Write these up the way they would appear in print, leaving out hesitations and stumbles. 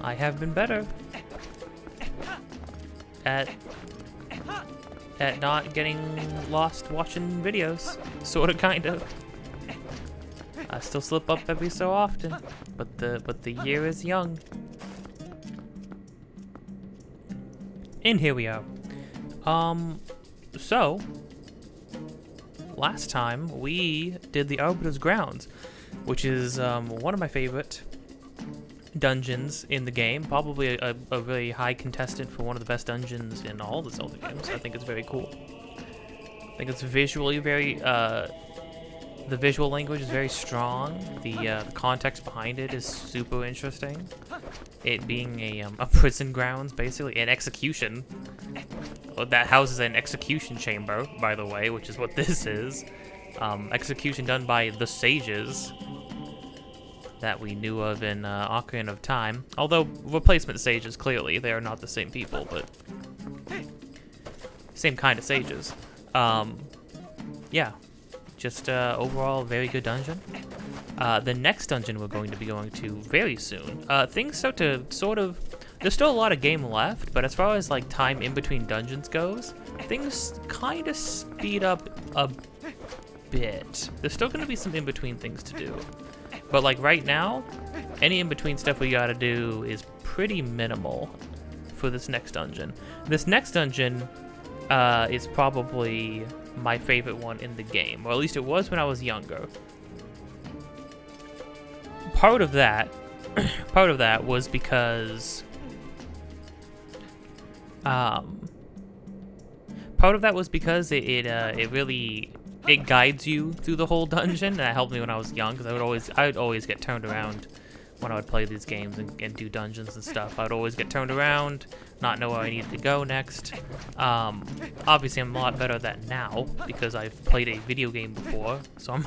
I have been better at not getting lost watching videos. Sorta, kinda. I still slip up every so often, but the year is young. And here we are. So last time we did the Arbiter's Grounds, which is one of my favorite dungeons in the game. Probably a really high contestant for one of the best dungeons in all the Zelda games. I think it's very cool. I think it's visually very, the visual language is very strong. The context behind it is super interesting. It being a prison grounds, basically, an execution. Well, that houses an execution chamber, by the way, which is what this is. Execution done by the sages that we knew of in Ocarina of Time. Although, replacement sages, clearly, they are not the same people, but same kind of sages. Yeah, just overall very good dungeon. The next dungeon we're going to be going to very soon. Things start to sort of... There's still a lot of game left, but as far as like time in between dungeons goes, things kind of speed up a bit. There's still going to be some in-between things to do. But like right now, any in-between stuff we gotta do is pretty minimal for this next dungeon. This next dungeon is probably my favorite one in the game, or at least it was when I was younger. Part of that was because it really guides you through the whole dungeon, and that helped me when I was young, because I would always get turned around when I would play these games and do dungeons and stuff. I would always get turned around, not know where I needed to go next. Obviously I'm a lot better at that now, because I've played a video game before, so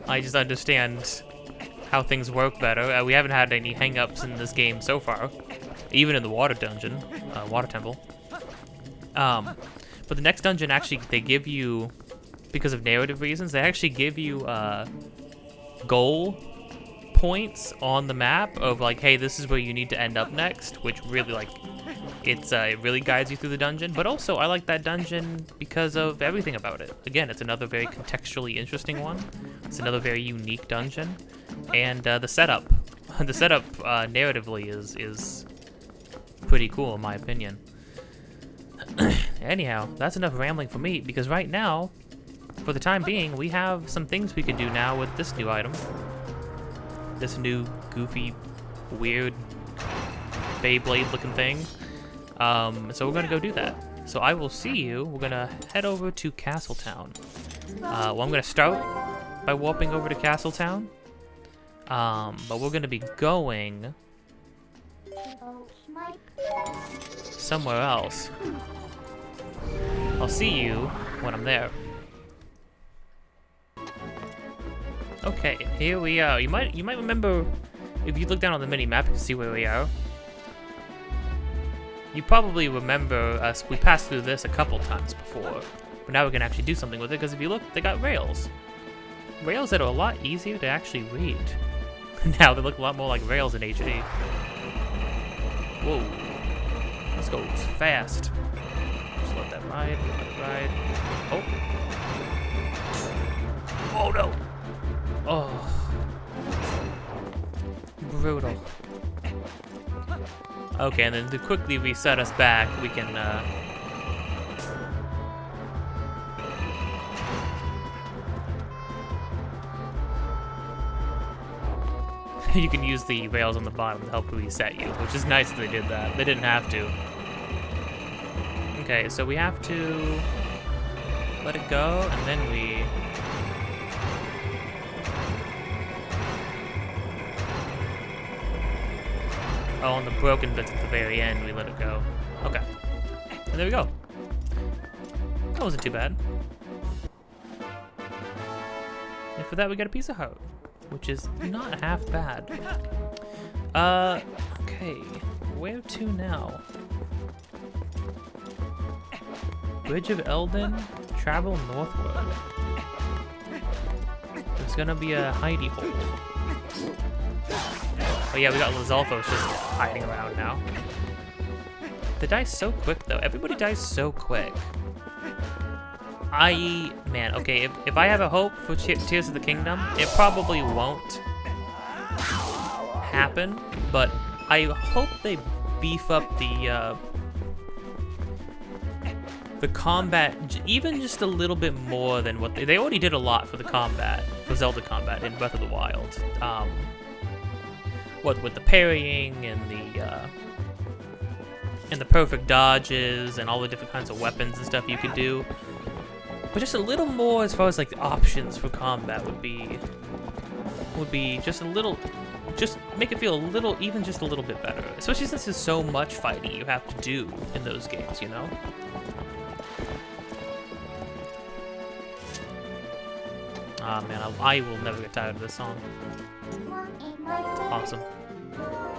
I just understand how things work better. We haven't had any hang-ups in this game so far, even in the water dungeon, water temple. But the next dungeon, actually, they give you, because of narrative reasons, they actually give you goal points on the map of like, hey, this is where you need to end up next, which really like, it really guides you through the dungeon. But also, I like that dungeon because of everything about it. Again, it's another very contextually interesting one. It's another very unique dungeon, and the setup narratively is pretty cool in my opinion. Anyhow, that's enough rambling for me, because right now, for the time being, we have some things we can do now with this new item. This new, goofy, weird, Beyblade looking thing. So we're gonna go do that. So I will see you. We're gonna head over to Castletown. Well, I'm gonna start by warping over to Castletown. But we're gonna be going somewhere else. I'll see you when I'm there. Okay, here we are. You might remember, if you look down on the mini map, you can see where we are. You probably remember us. We passed through this a couple times before, but now we can actually do something with it, because if you look, they got rails. Rails that are a lot easier to actually read. Now they look a lot more like rails in HD. Whoa. Let's go fast. Just let that ride, let it ride. Oh. Oh no. Oh. Brutal. Okay, and then to quickly reset us back, we can, you can use the rails on the bottom to help reset you, which is nice that they did that. They didn't have to. Okay, so we have to let it go, and then we... Oh, on the broken bits at the very end, we let it go. Okay. And there we go. That wasn't too bad. And for that, we got a piece of heart, which is not half bad. Okay. Where to now? Bridge of Eldin, travel northward. There's gonna be a hidey hole. Oh yeah, we got Lizalfos just hiding around now. They die so quick though. Everybody dies so quick. Man, okay, if I have a hope for Tears of the Kingdom, it probably won't happen, but I hope they beef up the combat even just a little bit more than what they already did a lot for the combat, for Zelda combat in Breath of the Wild. What with the parrying and the perfect dodges and all the different kinds of weapons and stuff you could do. But just a little more as far as like the options for combat would be just a little, just make it feel a little, even just a little bit better. Especially since there's so much fighting you have to do in those games, you know? Ah man, I will never get tired of this song. Awesome.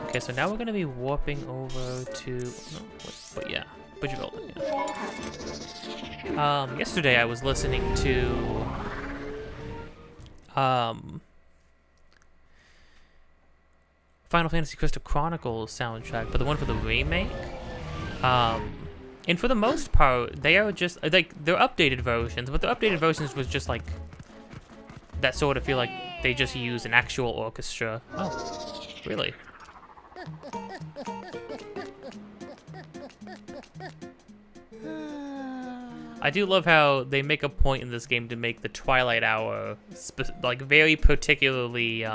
Okay, so now we're gonna be warping over to, but yeah, Bridge of Elden, yeah. Yesterday I was listening to, Final Fantasy Crystal Chronicles soundtrack, but the one for the remake. And for the most part, they are just, like, they're updated versions, but the updated versions was just like, that sort of feel like they just use an actual orchestra. Oh, really? I do love how they make a point in this game to make the Twilight Hour like very particularly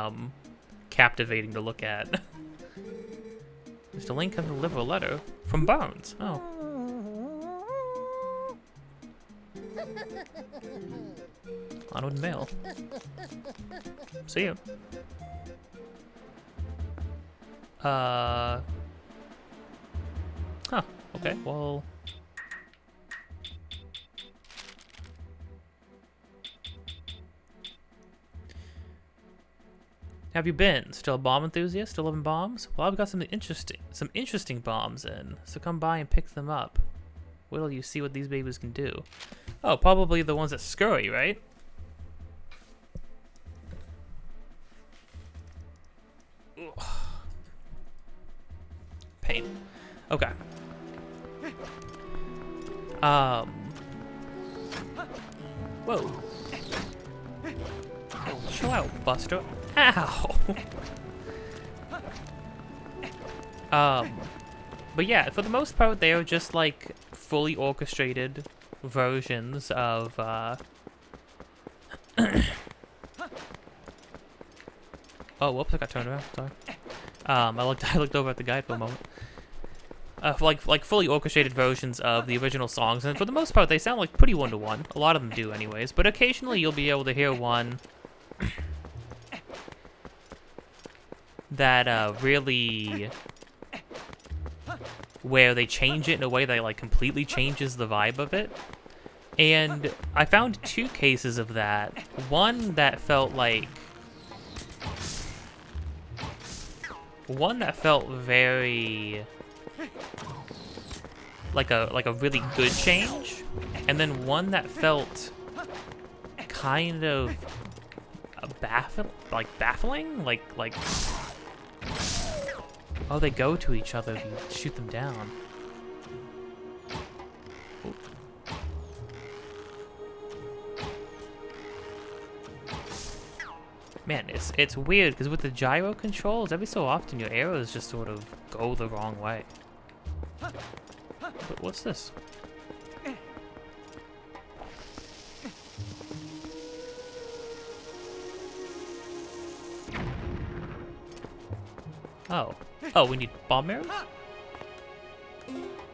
captivating to look at. Mr. Link come to deliver a letter from Bones. Oh. Onward mail. See you. Huh. Okay, well. Have you been? Still a bomb enthusiast? Still loving bombs? Well, I've got some interesting bombs in, so come by and pick them up. Wait till you see what these babies can do. Oh, probably the ones that scurry, right? Ugh. Pain. Okay. Whoa. Chill out, Buster. Ow! But yeah, for the most part, they are just like fully orchestrated versions of, Oh, whoops, I got turned around, sorry. I looked over at the guide for a moment. Like fully orchestrated versions of the original songs, and for the most part, they sound like pretty one-to-one. A lot of them do anyways, but occasionally you'll be able to hear one that really, where they change it in a way that like completely changes the vibe of it. And I found two cases of that. One that felt very like a really good change, and then one that felt kind of baffling, like oh, they go to each other if you shoot them down. Ooh. Man, it's weird because with the gyro controls, every so often your arrows just sort of go the wrong way. But what's this? Oh, we need bomb arrows?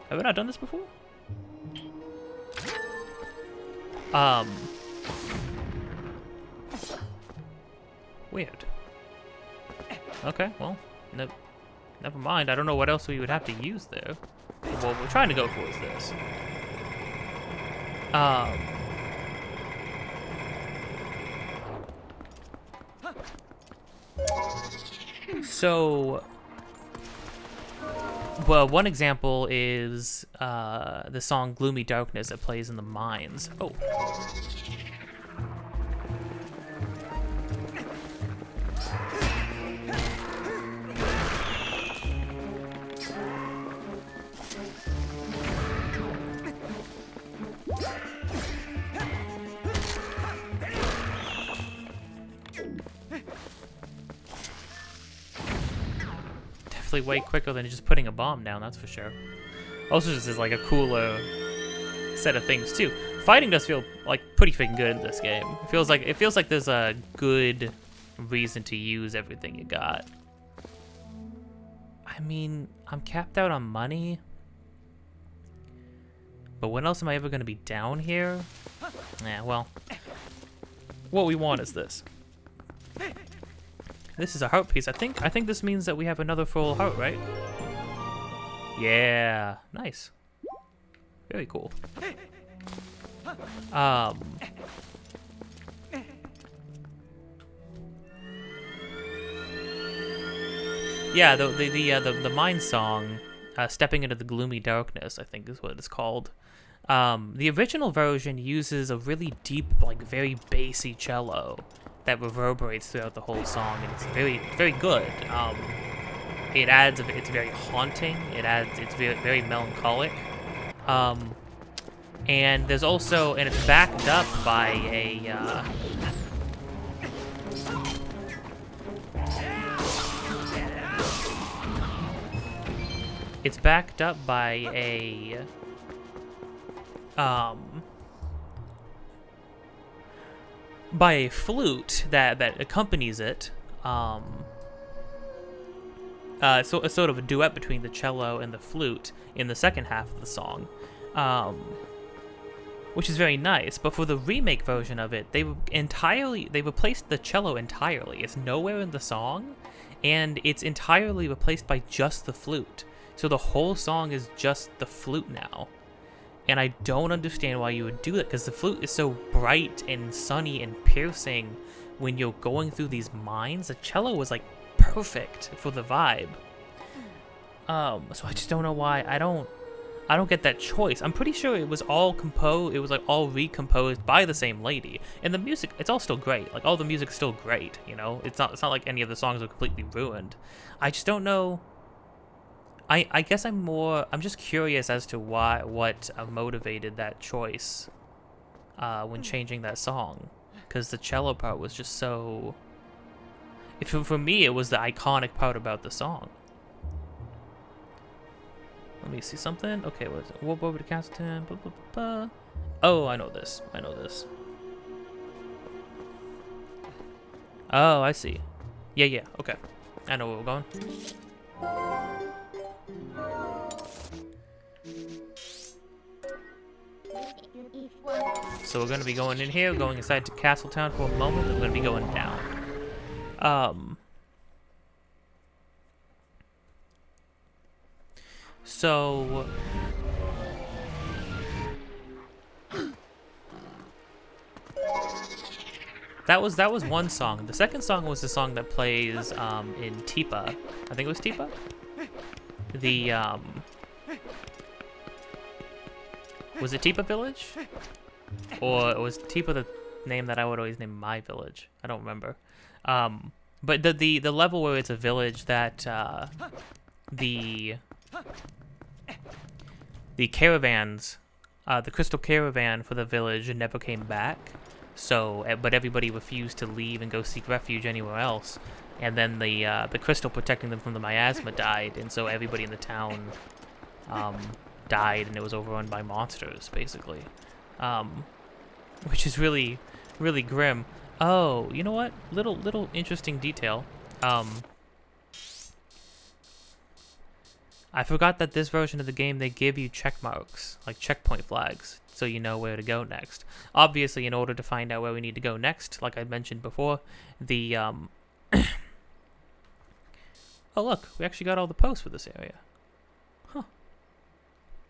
Have we not done this before? Weird. Okay, well, never mind. I don't know what else we would have to use there. What we're trying to go for is this. So, well, one example is the song Gloomy Darkness that plays in the mines. Oh. definitely way quicker than just putting a bomb down, that's for sure. Also, this is like a cooler set of things too. Fighting does feel like pretty freaking good in this game. It feels like there's a good reason to use everything you got. I mean, I'm capped out on money. But when else am I ever going to be down here? Yeah, well, what we want is this. This is a heart piece. I think this means that we have another full heart, right? Yeah, nice. Very cool. Yeah, the Mind Song, Stepping into the Gloomy Darkness, I think is what it's called. The original version uses a really deep, like very bassy cello that reverberates throughout the whole song, and it's very, very good. It adds, it's very haunting. It's very, very melancholic. And there's also, and it's backed up by a, it's backed up by a, flute that accompanies it. So a sort of a duet between the cello and the flute in the second half of the song, which is very nice. But for the remake version of it, they replaced the cello entirely. It's nowhere in the song, and it's entirely replaced by just the flute. So the whole song is just the flute now. And I don't understand why you would do that, because the flute is so bright and sunny and piercing when you're going through these mines. The cello was like perfect for the vibe. So I just don't know why. I don't get that choice. I'm pretty sure it was all composed. It was like all recomposed by the same lady. And the music, it's all still great. Like all the music's still great. You know, it's not like any of the songs are completely ruined. I just don't know. I guess I'm just curious as to what motivated that choice when changing that song, because the cello part was just so. For me, it was the iconic part about the song. Let me see something. Okay, what is it? Warp over to Castleton. Blah, blah, blah, blah. Oh, I know this. Oh, I see. Yeah. Okay, I know where we're going. So we're gonna be going in here, going inside to Castletown for a moment, and we're gonna be going down. So that was one song. The second song was the song that plays in Tipa. I think it was Tipa. Was it Tipa Village? Or was Tipa the name that I would always name my village? I don't remember. But the level where it's a village that the caravans, the crystal caravan for the village never came back. So, but everybody refused to leave and go seek refuge anywhere else. And then the crystal protecting them from the miasma died, and so everybody in the town died, and it was overrun by monsters, basically. Which is really, really grim. Oh, you know what? Little interesting detail. I forgot that this version of the game, they give you check marks, like checkpoint flags, so you know where to go next. Obviously, in order to find out where we need to go next, like I mentioned before, the oh look, we actually got all the posts for this area. Huh.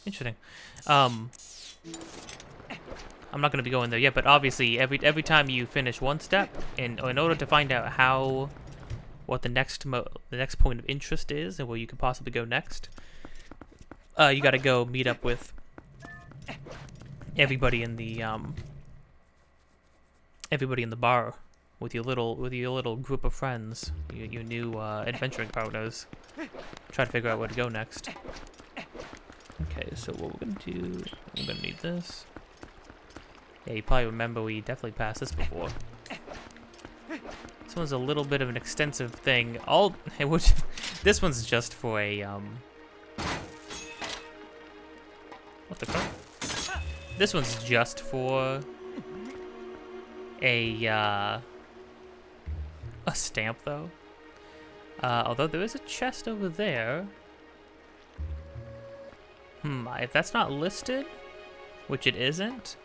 Interesting. I'm not going to be going there yet, but obviously every time you finish one step, in order to find out what the next point of interest is and where you could possibly go next, you got to go meet up with everybody in the bar with your little group of friends, your new adventuring partners. Try to figure out where to go next. Okay, so what we're gonna do? I'm gonna need this. Yeah, you probably remember we definitely passed this before. This one's a little bit of an extensive thing. This one's just for a, what the fuck? This one's just for a stamp, though. Although there is a chest over there. If that's not listed, which it isn't,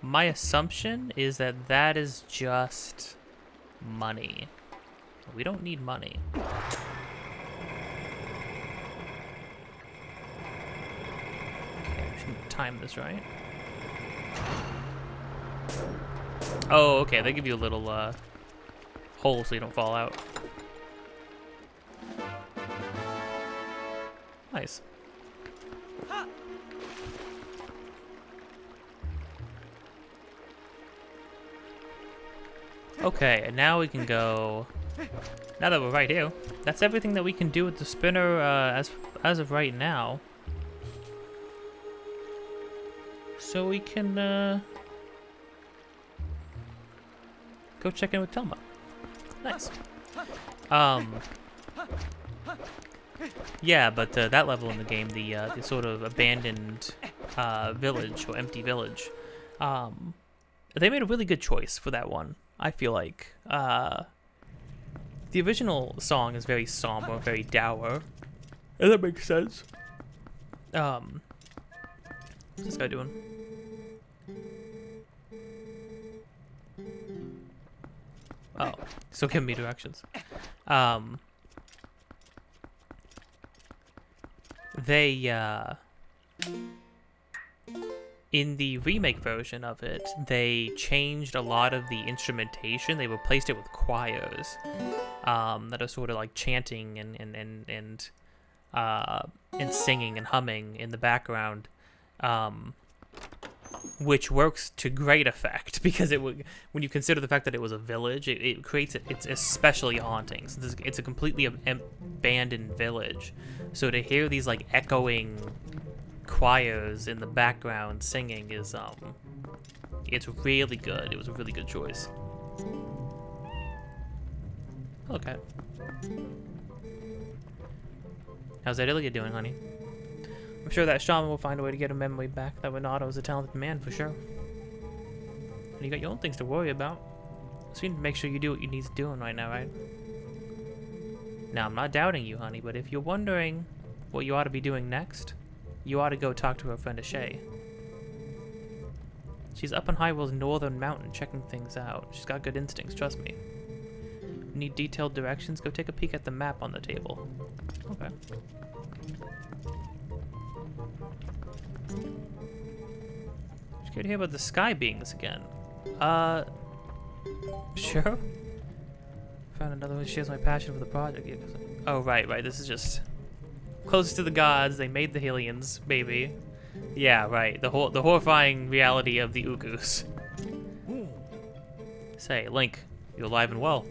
my assumption is that that is just money. We don't need money. Okay, I should time this right. Oh, okay, they give you a little hole so you don't fall out. Nice. Okay, and now we can go. Now that we're right here, that's everything that we can do with the spinner as of right now. So we can go check in with Telma. Nice. Yeah, but that level in the game, the sort of abandoned village or empty village, they made a really good choice for that one. I feel like the original song is very somber, very dour, and that makes sense. What's this guy doing? Oh, still giving me directions. In the remake version of it, they changed a lot of the instrumentation. They replaced it with choirs that are sort of like chanting and singing and humming in the background, which works to great effect because when you consider the fact that it was a village, it creates it's especially haunting. So it's a completely abandoned village, so to hear these like echoing choirs in the background singing is it's really good. It was a really good choice. Okay. How's Adelia doing, honey? I'm sure that shaman will find a way to get her memory back. That Renato is a talented man for sure. And you got your own things to worry about. So you need to make sure you do what you need to do right now, right? Now, I'm not doubting you, honey, but if you're wondering what you ought to be doing next, you ought to go talk to her friend Ashay. She's up on Hyrule's northern mountain checking things out. She's got good instincts, trust me. Need detailed directions? Go take a peek at the map on the table. Okay. Scared to hear about the sky beings again. Sure. Found another one who shares my passion for the project. Yeah, oh, right. This is just closest to the gods. They made the Hylians, baby. Yeah, right. The horrifying reality of the Ugus. Say, Link, you're alive and well.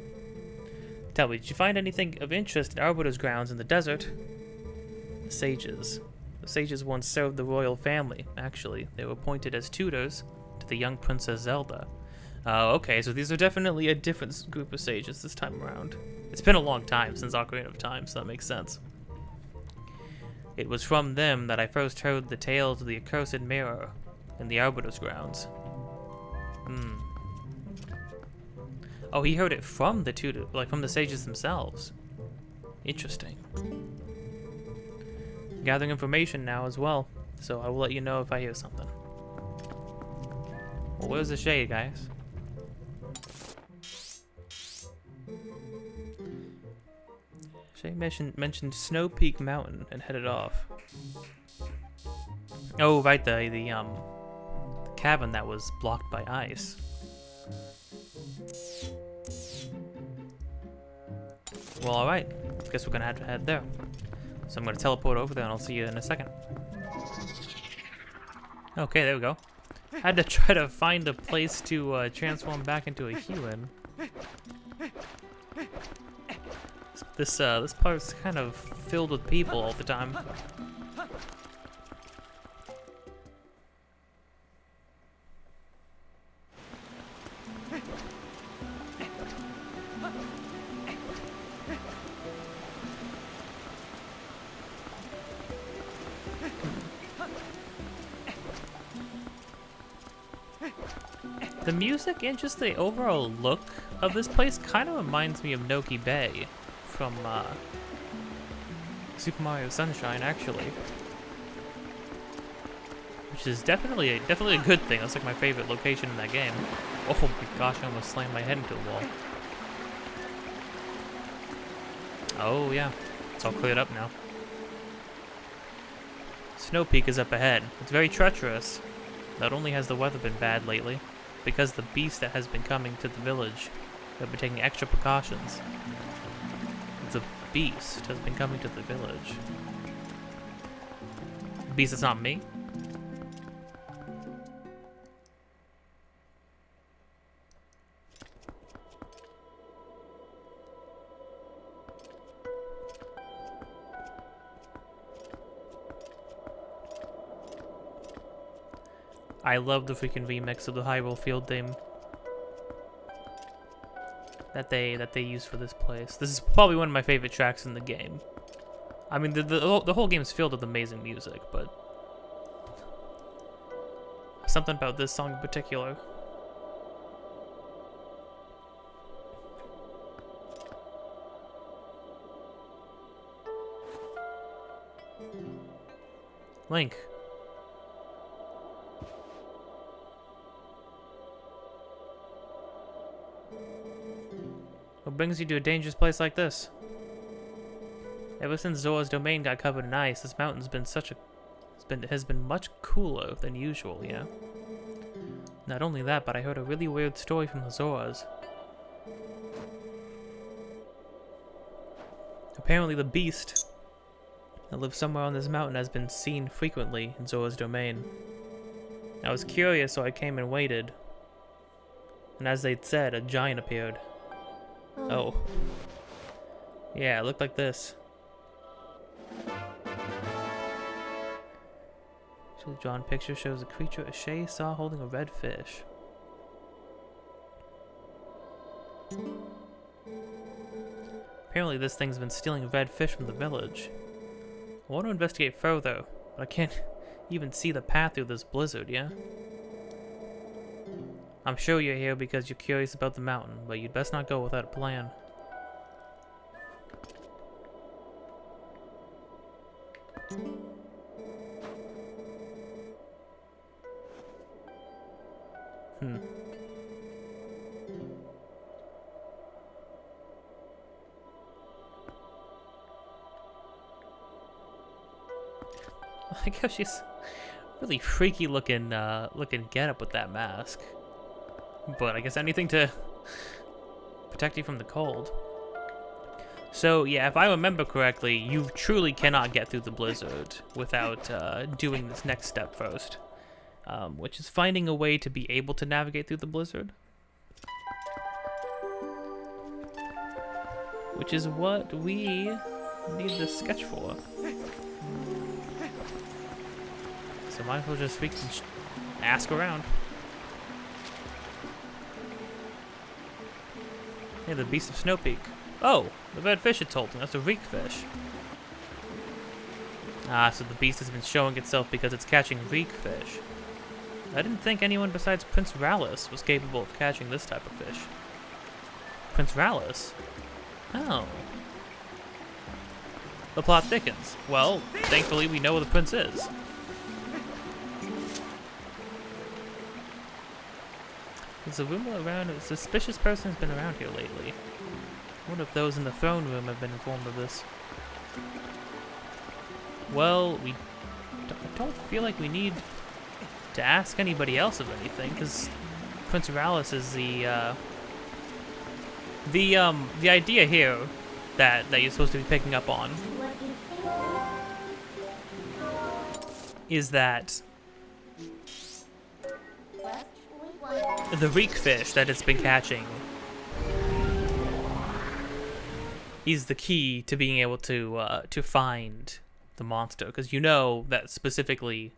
Tell me, did you find anything of interest at Arbiter's grounds in the desert? The sages. The sages once served the royal family, actually. They were appointed as tutors to the young Princess Zelda. Okay, so these are definitely a different group of sages this time around. It's been a long time since Ocarina of Time, so that makes sense. It was from them that I first heard the tales of the accursed mirror in the Arbiter's grounds. Oh, he heard it from the tutor, like from the sages themselves. Interesting. Gathering information now as well, so I will let you know if I hear something. Well, where's the shade, guys? Shay mentioned Snow Peak Mountain and headed off. Oh, right, the cavern that was blocked by ice. Well, alright. Guess we're gonna have to head there. So I'm gonna teleport over there and I'll see you in a second. Okay, there we go. I had to try to find a place to transform back into a human. This part's kind of filled with people all the time. The music and just the overall look of this place kind of reminds me of Noki Bay from Super Mario Sunshine, actually. Which is definitely a good thing. That's like my favorite location in that game. Oh my gosh, I almost slammed my head into the wall. Oh yeah, it's all cleared up now. Snow Peak is up ahead. It's very treacherous. Not only has the weather been bad lately, because the beast that has been coming to the village, they've been taking extra precautions. The beast has been coming to the village. The beast is not me? I love the freaking remix of the Hyrule Field theme that they use for this place. This is probably one of my favorite tracks in the game. I mean, the whole game is filled with amazing music, but something about this song in particular. Link. What brings you to a dangerous place like this? Ever since Zora's domain got covered in ice, this mountain's been has been much cooler than usual, yeah? Not only that, but I heard a really weird story from the Zoras. Apparently the beast that lives somewhere on this mountain has been seen frequently in Zora's domain. I was curious, so I came and waited. And as they'd said, a giant appeared. Oh. Yeah, it looked like this. The drawn picture shows a creature Shay saw holding a red fish. Apparently this thing's been stealing red fish from the village. I want to investigate further, but I can't even see the path through this blizzard, yeah? I'm sure you're here because you're curious about the mountain, but you'd best not go without a plan. I like how she's really freaky looking getup with that mask. But I guess anything to protect you from the cold. So yeah, if I remember correctly, you truly cannot get through the blizzard without doing this next step first, which is finding a way to be able to navigate through the blizzard. Which is what we need this sketch for. So might as well just freaking ask around. Hey, the Beast of Snow Peak. Oh, the red fish it told me. That's a reek fish. Ah, so the beast has been showing itself because it's catching reek fish. I didn't think anyone besides Prince Rallis was capable of catching this type of fish. Prince Rallis? Oh. The plot thickens. Well, thankfully we know where the prince is. There's a rumor around a suspicious person has been around here lately. I wonder if those in the throne room have been informed of this. Well, I don't feel like we need to ask anybody else of anything, because Prince Rallis is the idea here that you're supposed to be picking up on is that the reek fish that it's been catching is the key to being able to find the monster, because you know that specifically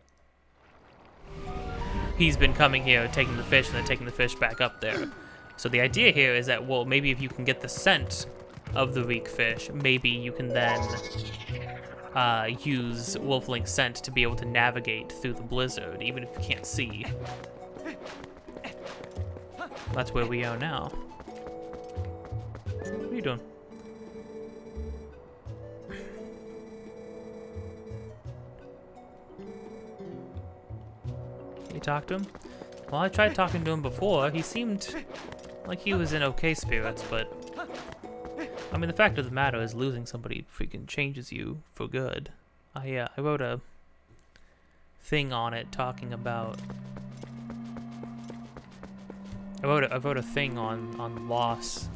he's been coming here, taking the fish, and then taking the fish back up there. So the idea here is that, well, maybe if you can get the scent of the reek fish, maybe you can then use Wolf Link's scent to be able to navigate through the blizzard, even if you can't see. That's where we are now. What are you doing? Can you talk to him? Well, I tried talking to him before. He seemed like he was in okay spirits, but I mean, the fact of the matter is losing somebody freaking changes you for good. I wrote a thing on it talking about. I wrote a thing on loss,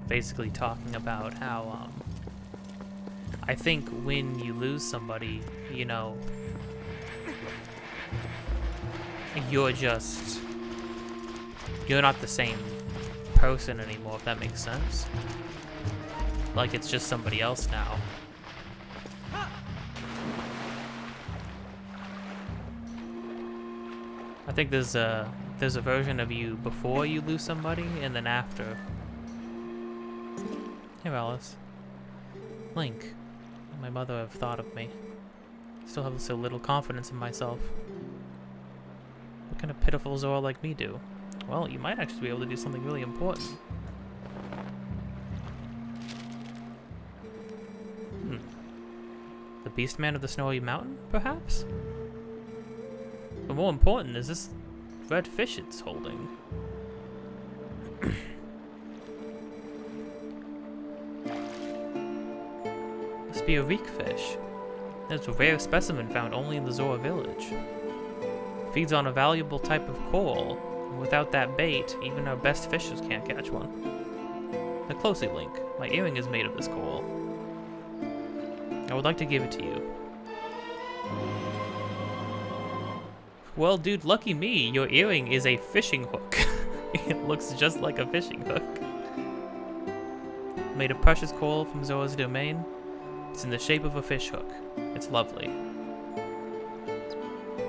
basically talking about how I think when you lose somebody, you know, you're not the same person anymore, if that makes sense. Like it's just somebody else now. I think there's a version of you before you lose somebody and then after. Hey Alice. Link. My mother have thought of me. Still have so little confidence in myself. What kind of pitiful Zora like me do? Well, you might actually be able to do something really important. The Beastman of the Snowy Mountain, perhaps? But more important is this red fish it's holding. Must be a reek fish. It's a rare specimen found only in the Zora village. Feeds on a valuable type of coral. And without that bait, even our best fishers can't catch one. Look closely, Link. My earring is made of this coral. I would like to give it to you. Well, dude, lucky me, your earring is a fishing hook. It looks just like a fishing hook. Made of precious coral from Zora's domain. It's in the shape of a fish hook. It's lovely.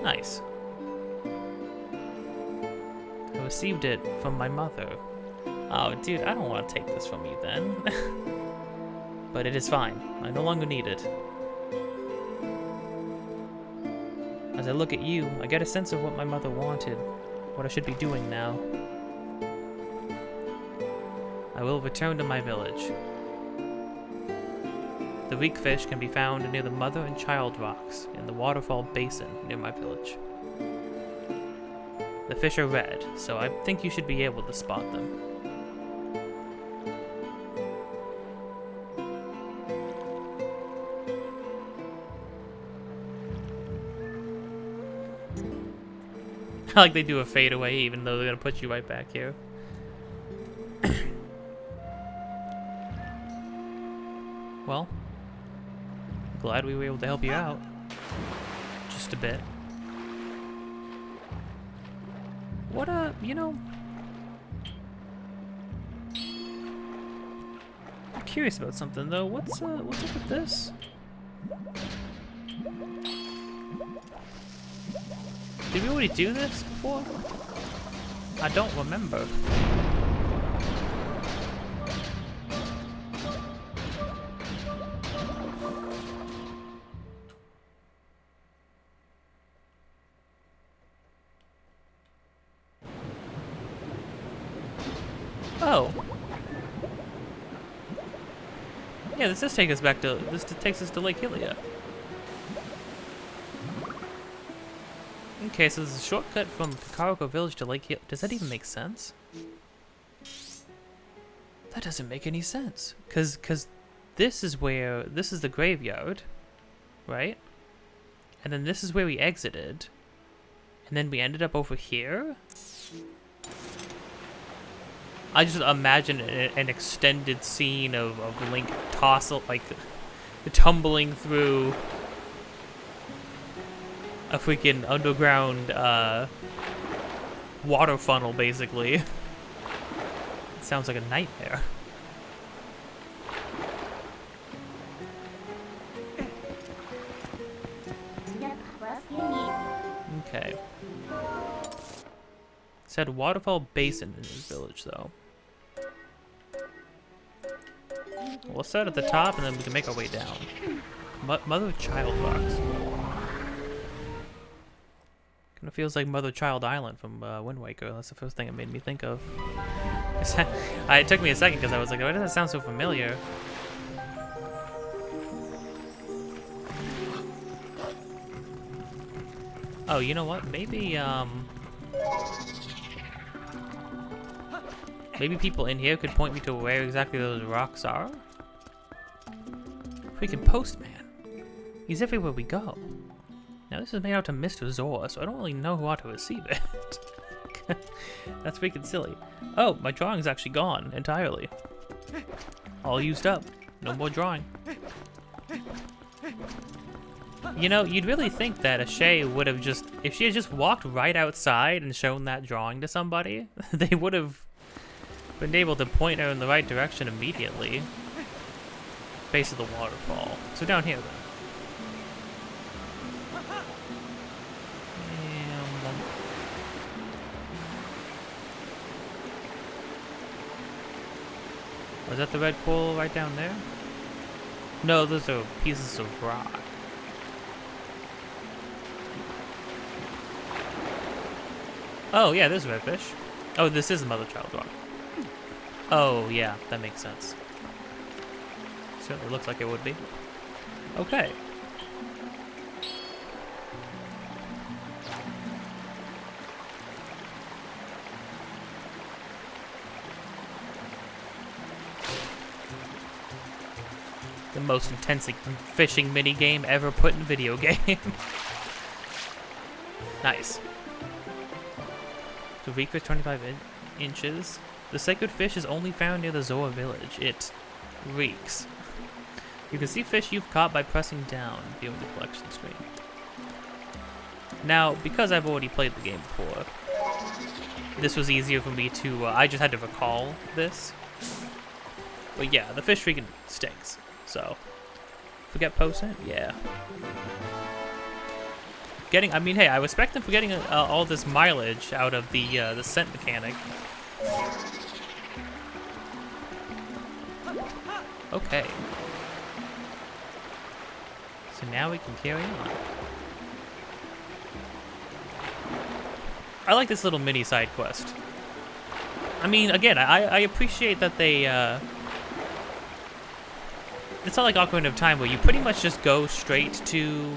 Nice. I received it from my mother. Oh, dude, I don't want to take this from you then. But it is fine. I no longer need it. As I look at you, I get a sense of what my mother wanted, what I should be doing now. I will return to my village. The reek fish can be found near the Mother and Child rocks in the waterfall basin near my village. The fish are red, so I think you should be able to spot them. I like they do a fade away even though they're gonna put you right back here. Well, glad we were able to help you out. Just a bit. What you know, I'm curious about something though. What's up with this? Did we already do this before? I don't remember. Oh. Yeah, this does take us back to, this takes us to Lake Hylia. Okay, so there's a shortcut from Kakariko Village to Lake Hylia. Does that even make sense? That doesn't make any sense. Cause this is where, this is the graveyard, right? And then this is where we exited. And then we ended up over here? I just imagine an extended scene of Link like tumbling through a freaking underground water funnel, basically. It sounds like a nightmare. Okay. Said waterfall basin in his village, though. Well, let's start at the top, and then we can make our way down. Mother-child rocks. Kind of feels like Mother Child Island from Wind Waker. That's the first thing it made me think of. It took me a second because I was like, why does that sound so familiar? Oh, you know what? Maybe maybe people in here could point me to where exactly those rocks are? Freaking postman. He's everywhere we go. Now this is made out to Mr. Zor, so I don't really know who ought to receive it. That's freaking silly. Oh, my drawing's actually gone entirely. All used up. No more drawing. You know, you'd really think that Shay would have just, if she had just walked right outside and shown that drawing to somebody, they would have been able to point her in the right direction immediately. Base of the waterfall. So down here then. Was that the red coral right down there? No, those are pieces of rock. Oh, yeah, there's redfish. Oh, this is the Mother Child rock. Oh, yeah, that makes sense. Certainly looks like it would be. Okay. The most intense fishing minigame ever put in video game. Nice. The reef is 25 inches. The sacred fish is only found near the Zor village. It reeks. You can see fish you've caught by pressing down, viewing the collection screen. Now, because I've already played the game before, this was easier for me to, I just had to recall this. But yeah, the fish freaking stinks. So, forget post-it? Yeah. I mean, hey, I respect them for getting all this mileage out of the scent mechanic. Okay. So now we can carry on. I like this little mini side quest. I mean, again, I appreciate that they, it's not like Ocarina of Time where you pretty much just go straight to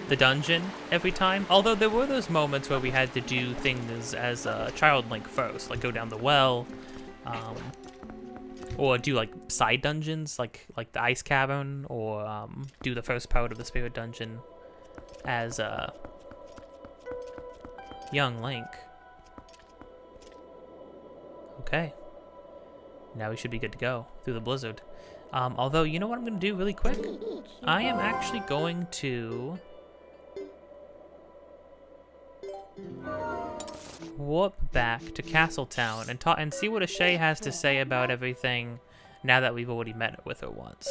the dungeon every time. Although there were those moments where we had to do things as Child Link first, like go down the well, or do like side dungeons, like the ice cavern, or do the first part of the spirit dungeon as young Link. Okay, now we should be good to go through the blizzard. Although, you know what I'm gonna do really quick? I am actually going to warp back to Castletown and see what Ashay has to say about everything now that we've already met with her once.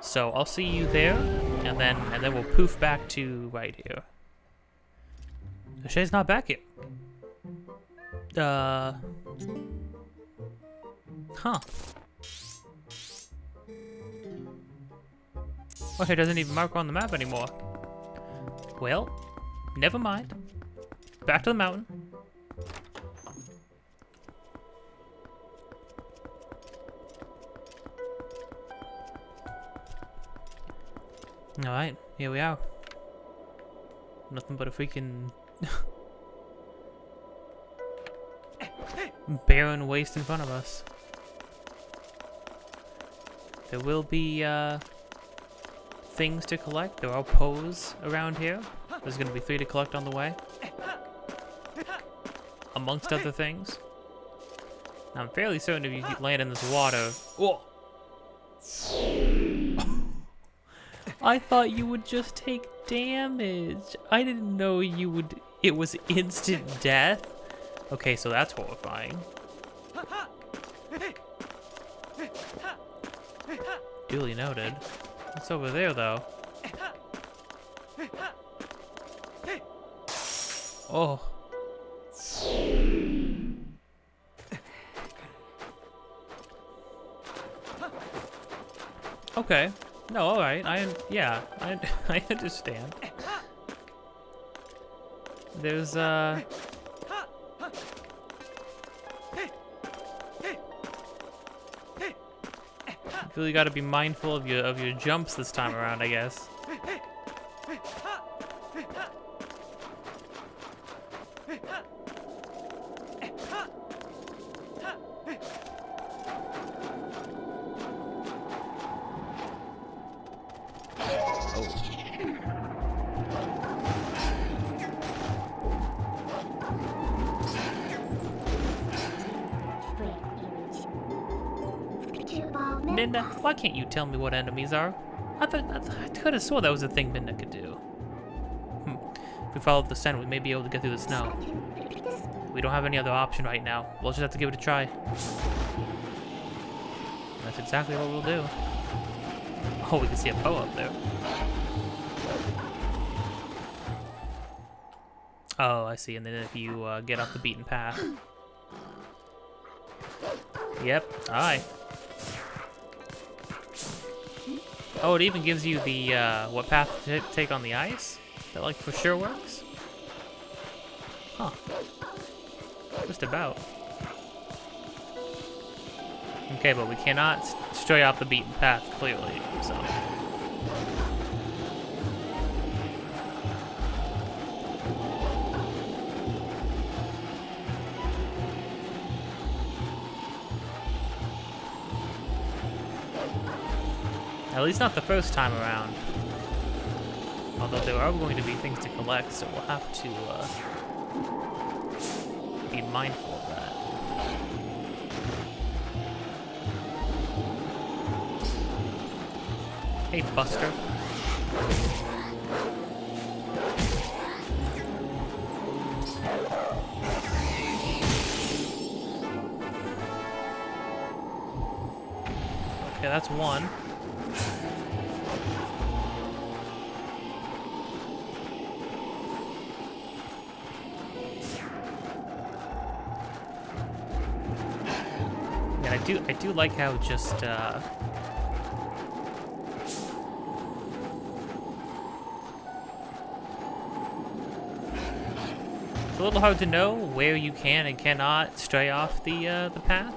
So I'll see you there, and then we'll poof back to right here. Ashay's not back here. Huh. Okay, it doesn't even mark on the map anymore. Well, never mind. Back to the mountain. Alright, here we are. Nothing but a freaking barren waste in front of us. There will be things to collect. There are Poes around here. There's going to be 3 to collect on the way, amongst other things. Now, I'm fairly certain if you land in this water... Whoa! I thought you would just take damage. I didn't know you would... It was instant death. Okay, so that's horrifying. Duly noted. What's over there, though? Oh. Okay. No, alright. I understand. There's you really got to be mindful of your jumps this time around, I guess. Minda, why can't you tell me what enemies are? I could have swore that was a thing Minda could do. If we follow the scent, we may be able to get through the snow. We don't have any other option right now. We'll just have to give it a try. That's exactly what we'll do. Oh, we can see a Poe up there. Oh, I see. And then if you get off the beaten path. Yep. Aye. Oh, it even gives you the what path to take on the ice. That like for sure works. Huh. Just about. Okay, but we cannot stray off the beaten path clearly. So. At least not the first time around. Although there are going to be things to collect, so we'll have to be mindful of that. Hey, Buster. Okay, that's one. I do like how just it's a little hard to know where you can and cannot stray off the path.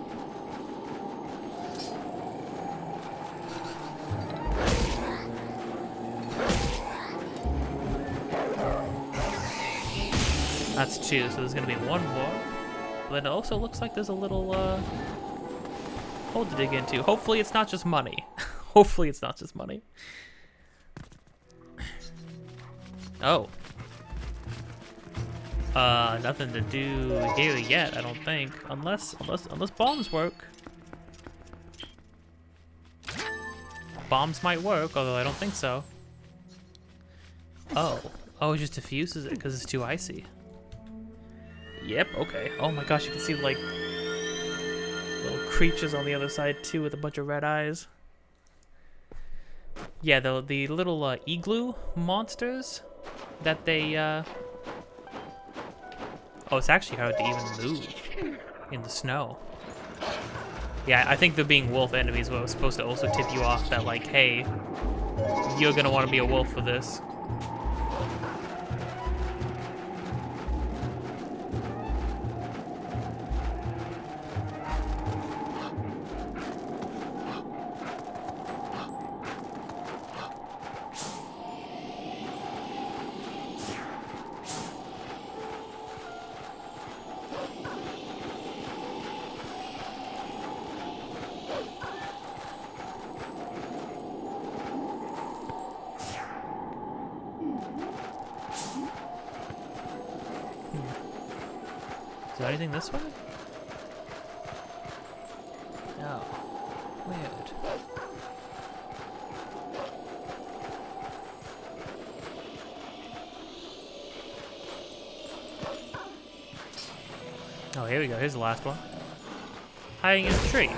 That's two, so there's gonna be one more. But it also looks like there's a little hole to dig into. Hopefully it's not just money. Hopefully it's not just money. Oh. Nothing to do here yet, I don't think. Unless bombs work. Bombs might work, although I don't think so. Oh. Oh, it just diffuses it because it's too icy. Yep, okay. Oh my gosh, you can see like little creatures on the other side too with a bunch of red eyes. Yeah, the little igloo monsters that they oh, it's actually hard to even move in the snow. Yeah, I think they're being wolf enemies were supposed to also tip you off that like, hey, you're gonna want to be a wolf for this. Is there anything this way? No. Weird. Oh, here we go. Here's the last one. Hiding in the tree.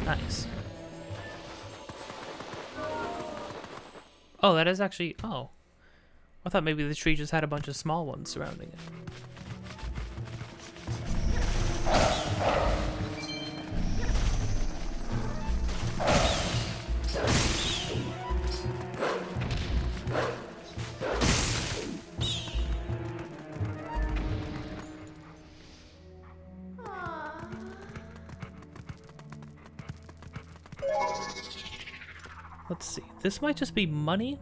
Nice. Oh, that is actually... Oh. I thought maybe the tree just had a bunch of small ones surrounding it. Let's see. This might just be money.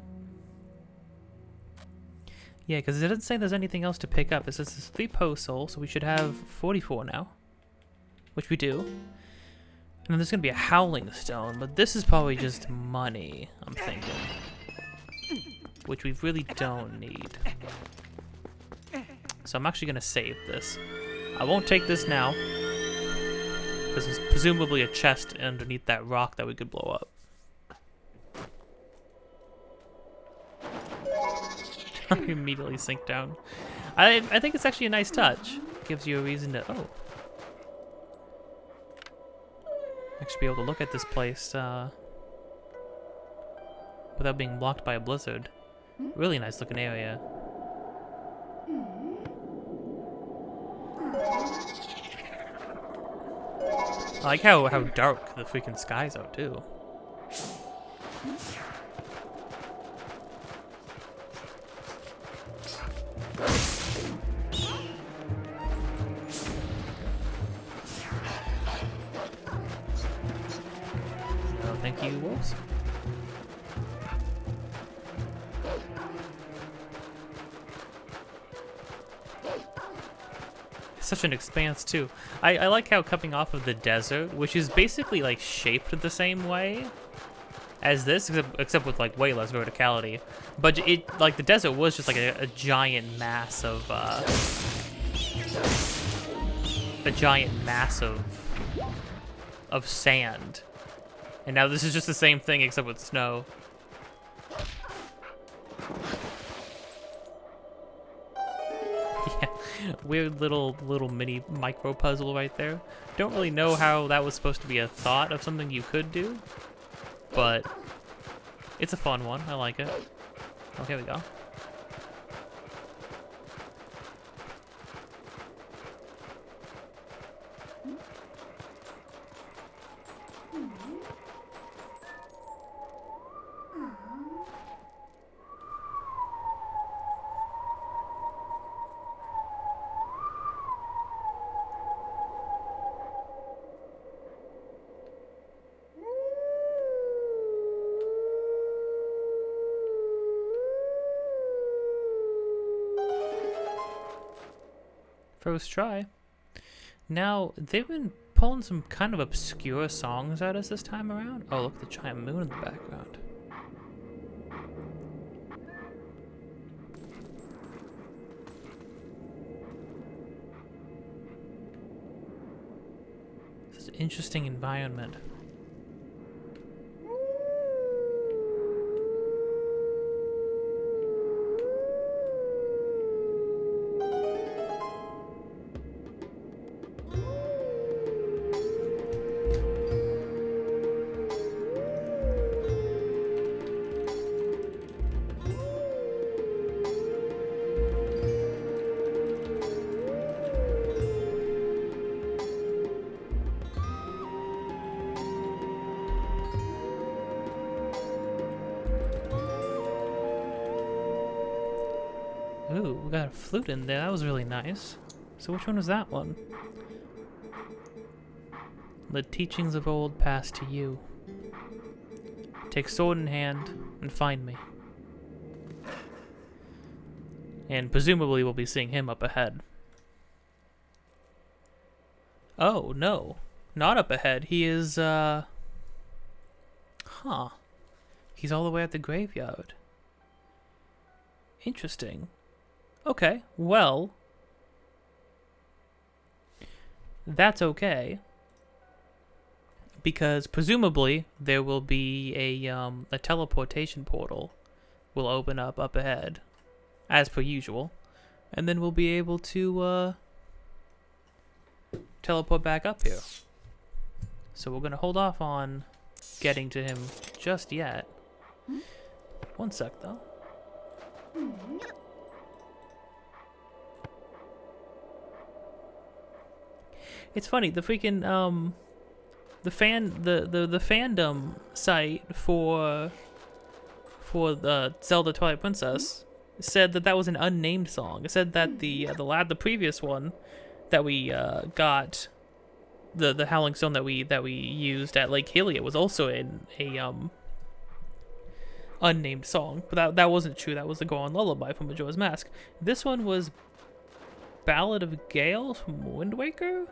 Yeah, because it doesn't say there's anything else to pick up. It says there's 3 post souls, so we should have 44 now. Which we do. And then there's going to be a howling stone, but this is probably just money, I'm thinking. Which we really don't need. So I'm actually going to save this. I won't take this now. Because there's presumably a chest underneath that rock that we could blow up. I immediately sink down. I think it's actually a nice touch. Gives you a reason to... Oh. Actually be able to look at this place without being blocked by a blizzard. Really nice looking area. I like how dark the freaking skies are too. No, thank you, wolves. Such an expanse too. I like how coming off of the desert, which is basically like shaped the same way as this, except with like way less verticality. But it like the desert was just like a giant mass of sand, and now this is just the same thing except with snow. Weird little mini micro puzzle right there. Don't really know how that was supposed to be a thought of something you could do, but it's a fun one. I like it. Oh, here we go. First try. Now, they've been pulling some kind of obscure songs at us this time around. Oh, look at the giant moon in the background. This is an interesting environment. Ooh, we got a flute in there. That was really nice. So which one was that one? The teachings of old pass to you. Take sword in hand and find me. And presumably we'll be seeing him up ahead. Oh, no. Not up ahead. He is, Huh. He's all the way at the graveyard. Interesting. Okay, well, that's okay, because presumably there will be a teleportation portal will open up ahead, as per usual, and then we'll be able to teleport back up here. So we're gonna hold off on getting to him just yet. One sec, though. It's funny, the freaking the fandom site for the Zelda Twilight Princess said that was an unnamed song. It said that the previous one that we got the Howling Stone that we used at Lake Hylia was also in a unnamed song, but that wasn't true. That was the Goron Lullaby from Majora's Mask. This one was Ballad of Gale from Wind Waker?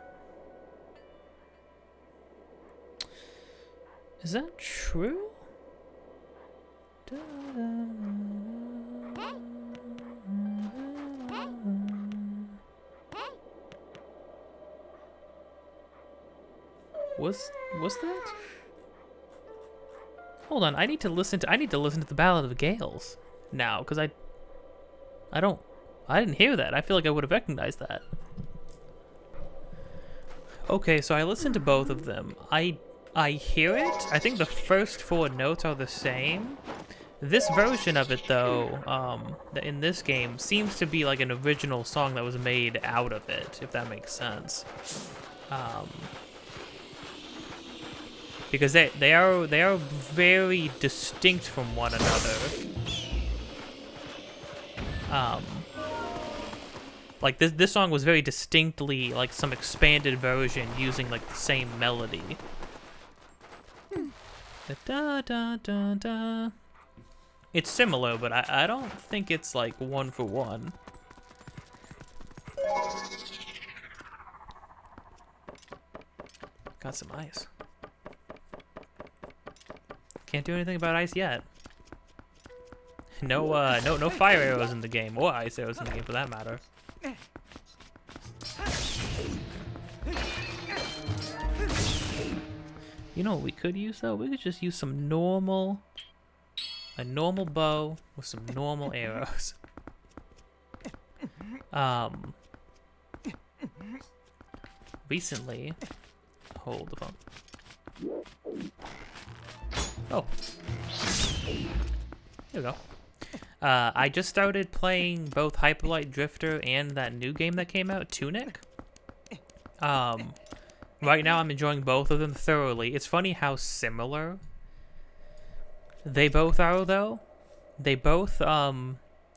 Is that true? Was that? Hold on, I need to listen to the Ballad of Gales now, because I didn't hear that. I feel like I would have recognized that. Okay, so I listened to both of them. I hear it. I think the first 4 notes are the same. This version of it, though, in this game, seems to be like an original song that was made out of it, if that makes sense. Because they are very distinct from one another. Like this song was very distinctly like some expanded version using like the same melody. Da, da, da, da. It's similar, but I don't think it's like one for one. Got some ice. Can't do anything about ice yet. No fire arrows in the game, or ice arrows in the game for that matter. You know what we could use though? We could just use some a normal bow with some normal arrows. Recently, hold the phone. Oh, there we go. I just started playing both Hyperlight Drifter and that new game that came out, Tunic. Right now I'm enjoying both of them thoroughly. It's funny how similar they both are, though. They both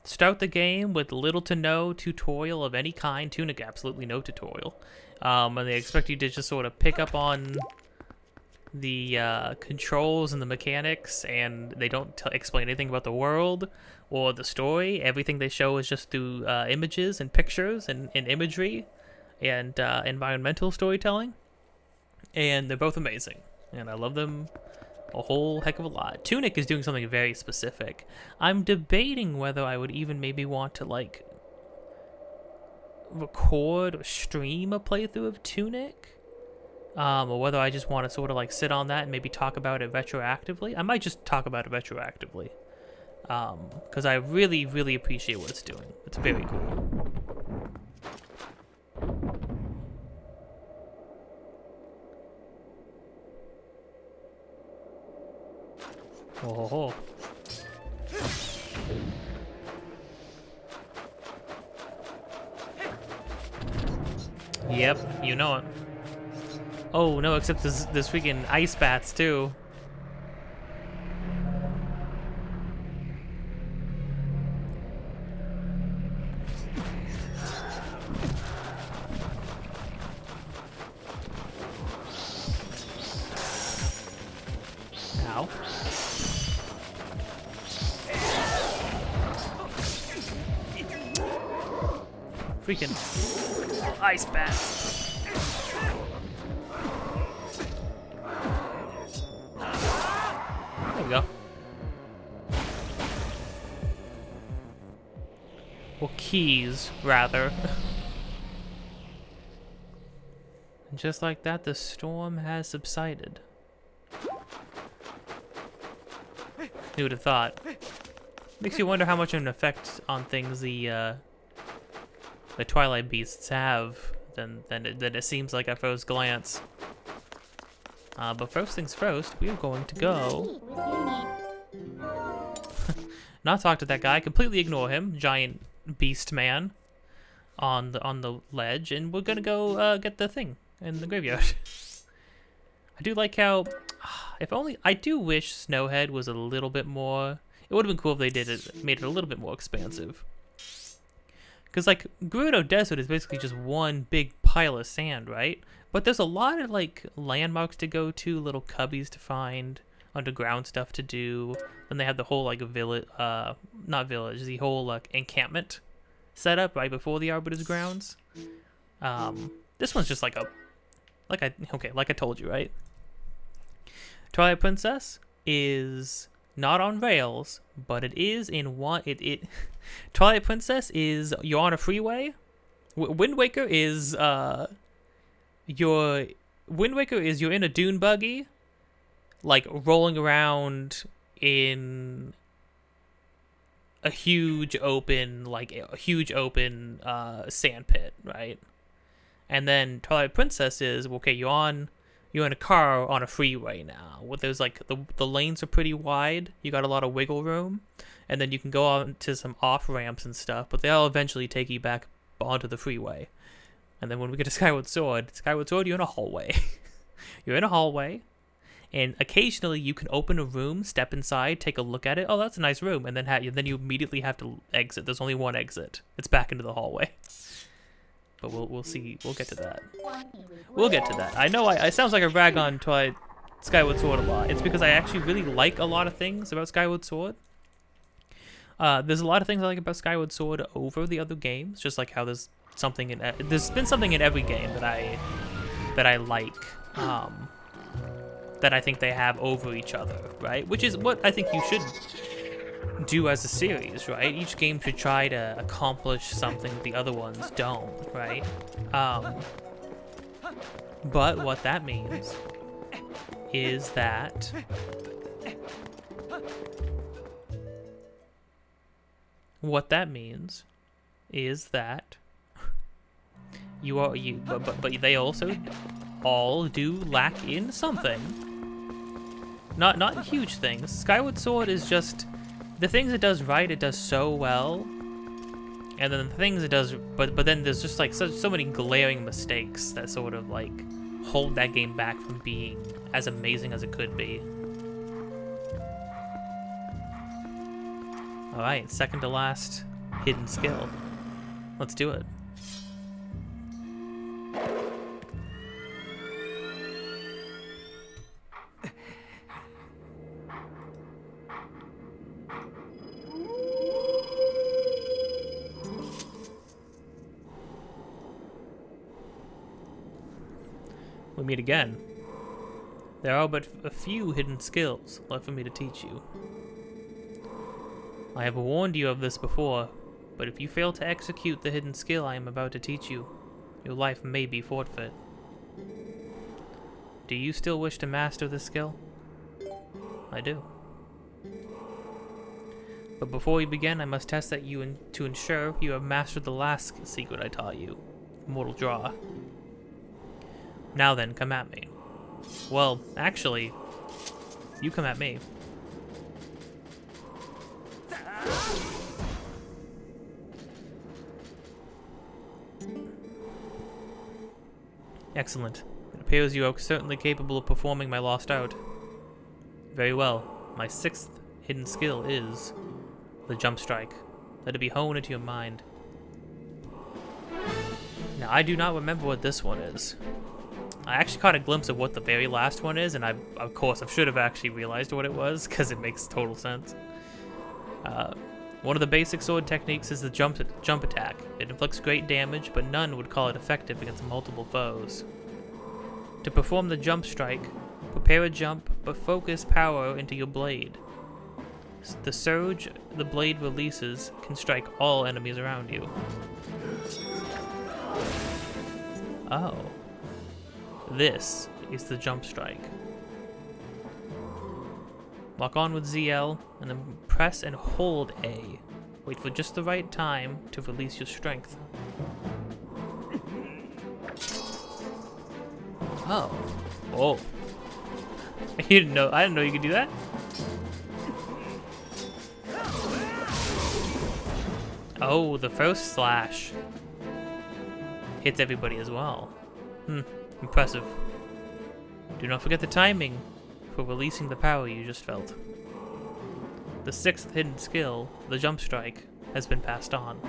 start the game with little to no tutorial of any kind. Tunic, absolutely no tutorial. And they expect you to just sort of pick up on the controls and the mechanics, and they don't explain anything about the world or the story. Everything they show is just through images and pictures and imagery and environmental storytelling. And they're both amazing, and I love them a whole heck of a lot. Tunic is doing something very specific. I'm debating whether I would even maybe want to like record or stream a playthrough of Tunic, or whether I just want to sort of like sit on that and maybe talk about it retroactively. I might just talk about it retroactively, because I really, really appreciate what it's doing. It's very cool. Oh. Yep, you know it. Oh no, except this freaking ice bats too. Ow. Freaking ice bat. There we go. Or keys, rather. And just like that, the storm has subsided. Who would have thought? Makes you wonder how much of an effect on things the Twilight beasts have than it seems like at first glance. But first things first, we are going to go not talk to that guy, completely ignore him, giant beast man on the ledge, and we're gonna go get the thing in the graveyard. I do like how, if only, I do wish Snowhead was a little bit more. It would have been cool if they made it a little bit more expansive. Because, like, Gerudo Desert is basically just one big pile of sand, right? But there's a lot of like landmarks to go to, little cubbies to find, underground stuff to do. Then they have the whole like village, not village, the whole like encampment set up right before the Arbiter's grounds. This one's just like like I told you, right? Twilight Princess is not on rails, but it is in one. Twilight Princess is you're on a freeway. Wind Waker is you're in a dune buggy, like rolling around in a huge open sand pit, right? And then Twilight Princess is okay. You're in a car on a freeway now. What there's like the lanes are pretty wide. You got a lot of wiggle room, and then you can go on to some off ramps and stuff. But they'll eventually take you back onto the freeway. And then when we get to Skyward Sword, you're in a hallway. You're in a hallway, and occasionally you can open a room, step inside, take a look at it. Oh, that's a nice room, and then you immediately have to exit. There's only one exit. It's back into the hallway. But we'll see. We'll get to that. We'll get to that. I know I sounds like I rag on Skyward Sword a lot. It's because I actually really like a lot of things about Skyward Sword. There's a lot of things I like about Skyward Sword over the other games. Just like how there's been something in every game that I like. That I think they have over each other, right? Which is what I think you should do as a series, right? Each game should try to accomplish something that the other ones don't, right? But what that means is that but they also all do lack in something. Not huge things. Skyward Sword is just the things it does right. It does so well, and then the things it does, but then there's just like so many glaring mistakes that sort of like hold that game back from being as amazing as it could be. All right, second to last hidden skill. Let's do it. We meet again. There are but a few hidden skills left for me to teach you. I have warned you of this before, but if you fail to execute the hidden skill I am about to teach you, your life may be forfeit. Do you still wish to master this skill? I do. But before we begin, I must test that you to ensure you have mastered the last secret I taught you, Mortal Draw. Now then, come at me. Well, actually, you come at me. Excellent. It appears you are certainly capable of performing my lost art. Very well. My sixth hidden skill is the jump strike. Let it be honed into your mind. Now, I do not remember what this one is. I actually caught a glimpse of what the very last one is, and I should have actually realized what it was, because it makes total sense. One of the basic sword techniques is the jump attack. It inflicts great damage, but none would call it effective against multiple foes. To perform the jump strike, prepare a jump, but focus power into your blade. The surge the blade releases can strike all enemies around you. Oh. This is the jump strike. Lock on with ZL, and then press and hold A. Wait for just the right time to release your strength. Oh. Oh. I didn't know you could do that? Oh, the first slash hits everybody as well. Impressive. Do not forget the timing for releasing the power you just felt. The sixth hidden skill, the jump strike, has been passed on.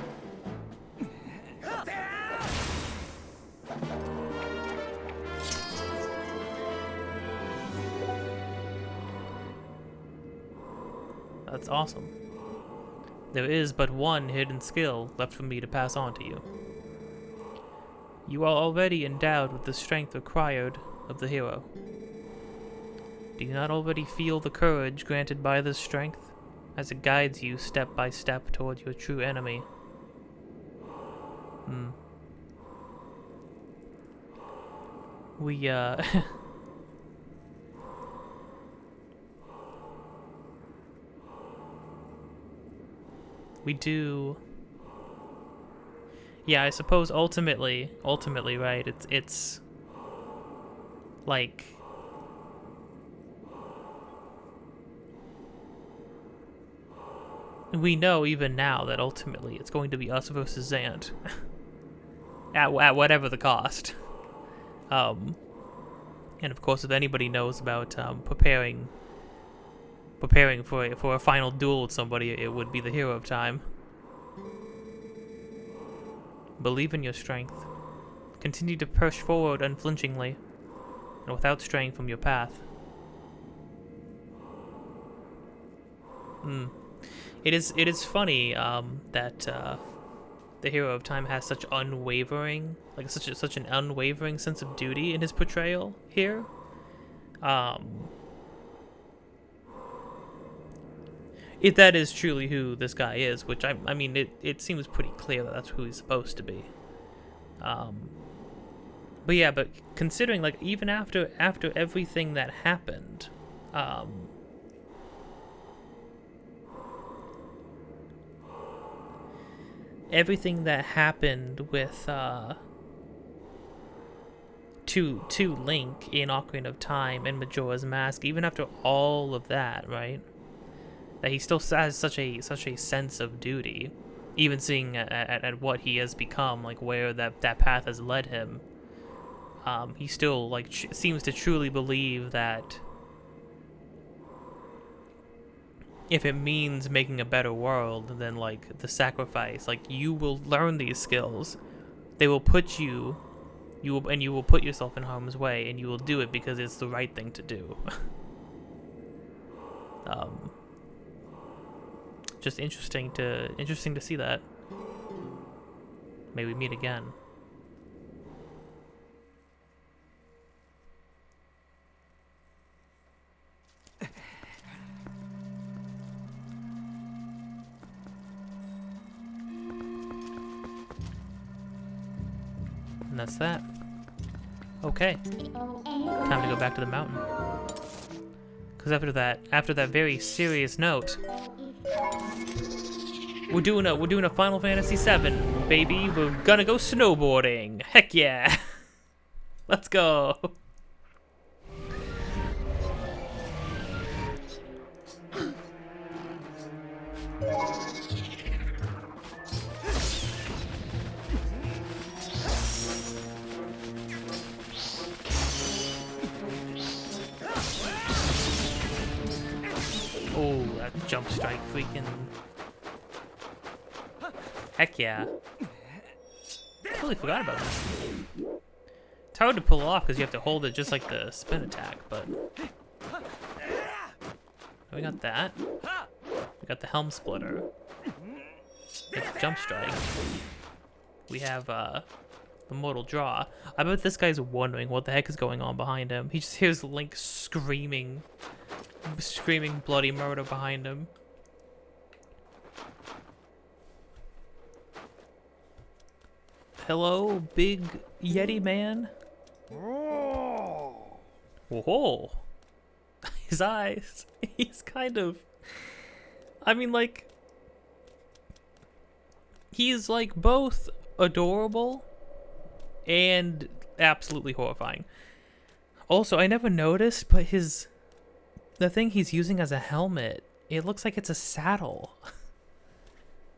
That's awesome. There is but one hidden skill left for me to pass on to you. You are already endowed with the strength required of the hero. Do you not already feel the courage granted by this strength, as it guides you step by step toward your true enemy? We, we do... Yeah, I suppose ultimately, right, it's... like... we know even now that ultimately it's going to be us versus Zant. at whatever the cost. And of course, if anybody knows about preparing for a final duel with somebody, it would be the hero of time. Believe in your strength. Continue to push forward unflinchingly, and without straying from your path. It is funny that the hero of time has such unwavering, like such an unwavering sense of duty in his portrayal here. If that is truly who this guy is, which I mean, it seems pretty clear that that's who he's supposed to be. But yeah, but considering, like, even after everything that happened, everything that happened with to Link in Ocarina of Time and Majora's Mask, even after all of that, right? That he still has such a sense of duty, even seeing at what he has become, like where that path has led him. He still like seems to truly believe that if it means making a better world, then like the sacrifice, like you will learn these skills, they will put you will put yourself in harm's way, and you will do it because it's the right thing to do. Just interesting to see that. May we meet again. And that's that. Okay. Time to go back to the mountain. Because after that very serious note, we're doing a Final Fantasy VII, baby. We're gonna go snowboarding. Heck yeah. Let's go. Oh, that jump strike freaking... Heck yeah. Totally forgot about that. It's hard to pull off because you have to hold it just like the spin attack, but... We got that. We got the helm splitter. We got the jump strike. We have the mortal draw. I bet this guy's wondering what the heck is going on behind him. He just hears Link screaming bloody murder behind him. Hello, big Yeti man? Whoa. His eyes. He's kind of... I mean, like... He's, like, both adorable and absolutely horrifying. Also, I never noticed, but the thing he's using as a helmet, it looks like it's a saddle.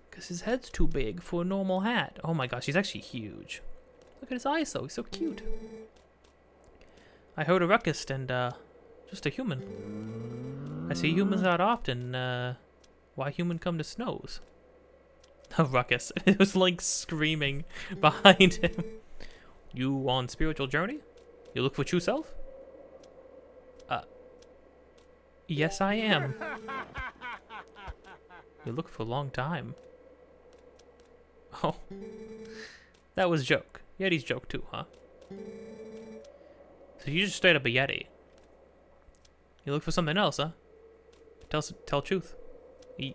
Because his head's too big for a normal hat. Oh my gosh, he's actually huge. Look at his eyes, though. He's so cute. I heard a ruckus and, just a human. I see humans not often. Why human come to snows? A ruckus. It was like screaming behind him. You on spiritual journey? You look for true self? Yes, I am. You look for a long time. Oh. That was a joke. Yeti's joke too, huh? So you just straight up a Yeti. You look for something else, huh? Tell truth.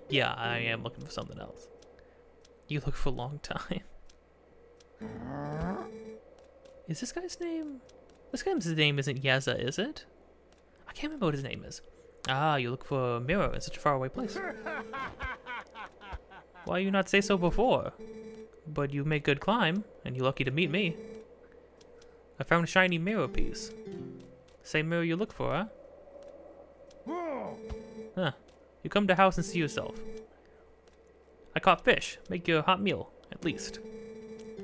Yeah, I am looking for something else. You look for a long time. Is this guy's name? This guy's name isn't Yeza, is it? I can't remember what his name is. Ah, you look for a mirror in such a faraway place. Why you not say so before? But you make good climb, and you're lucky to meet me. I found a shiny mirror piece. Same mirror you look for, huh? Huh. You come to house and see yourself. I caught fish. Make you a hot meal, at least.